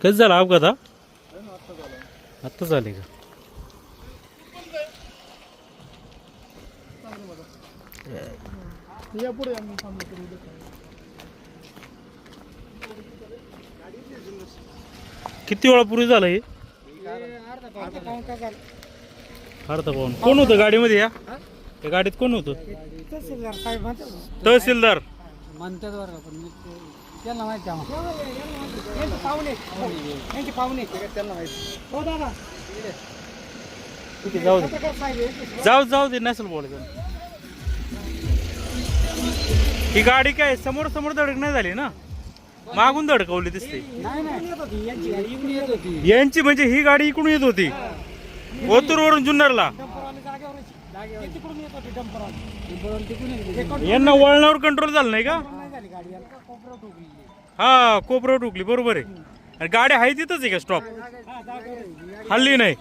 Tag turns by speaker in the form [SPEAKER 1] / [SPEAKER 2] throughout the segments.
[SPEAKER 1] कधी झाला अपघात हा? आत्ता झाले का? किती वेळापूर्वी झालं हे? अर्धा पाऊण. कोण होतं गाडीमध्ये या गाडीत कोण होतं? तहसीलदार
[SPEAKER 2] म्हणतात बरं का, पण त्यांना माहिती
[SPEAKER 1] जाऊ दे जाऊ दे नसेल बोलायचं. ही गाडी काय समोर धडक नाही झाली ना? मागून धडकवली दिसते. यांची म्हणजे ही गाडी इकडून येत होती ओतूर वरून जुन्नरला. यांना वळणावर कंट्रोल झालं नाही का? हा कोपऱ्यावर ठोकली बरोबर आहे. आणि गाडी आहे तिथंच आहे का स्टॉप? हल्ली नाही.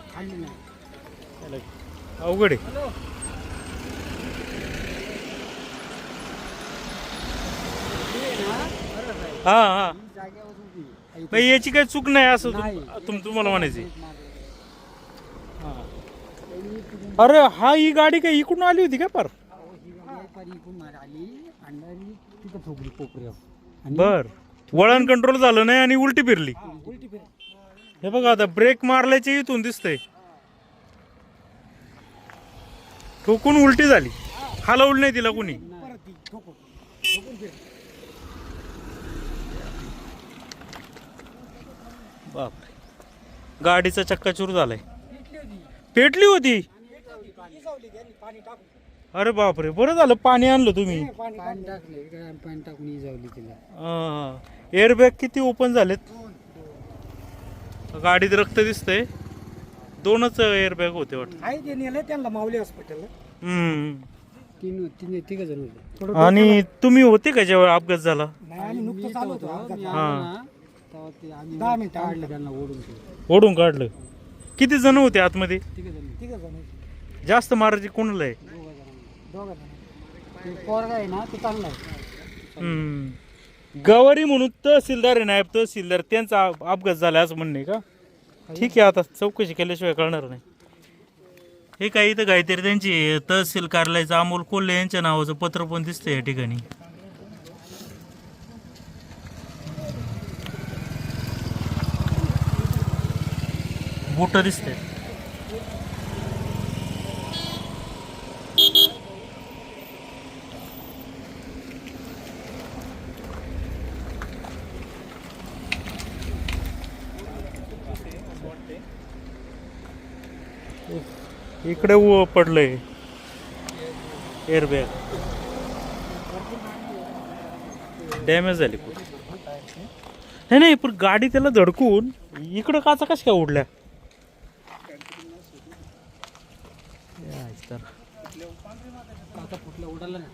[SPEAKER 1] अवघड आहे. हा हा याची काही चूक नाही असं तुम्हाला म्हणायची. अरे हा ही गाडी काय इकडून आली होती का पार? बर वळण कंट्रोल झालं नाही आणि उलटी फिरली. हे बघा आता ब्रेक मारल्याची इथून दिसतंय ठोकून उलटी झाली. हलवलं नाही तिला कुणी. बापरे गाडीचा चक्काचूर झालाय. पेटली होती. अरे बापरे बरं झालं पाणी आणलं तुम्ही. एअरबॅग किती ओपन झालेत. गाडीत रक्त दिसतंय. 2च एअरबॅग होते वाटतं.
[SPEAKER 2] माऊली हॉस्पिटल.
[SPEAKER 1] आणि तुम्ही होते का जेव्हा अपघात झाला? ओढून काढलं. किती जण होते आतमध्ये? जास्त मारायची कोणाला आहे? गवारी म्हणून तहसीलदार आहे नायब तहसीलदार त्यांचा अपघात झाला असं म्हणणे का? ठीक आहे आता चौकशी केल्याशिवाय कळणार नाही. हे काही इथं काहीतरी त्यांची तहसील कार्यालयाचं अमोल कोल्हे यांच्या नावाचं पत्र पण दिसतंय या ठिकाणी. बोट दिसते. इकडे पडलंय एअरबॅग. डॅमेज झाली. नाही पण गाडी त्याला धडकून इकडं काचा कशा काय उडल्या?
[SPEAKER 2] फुटल्या उडाला ना.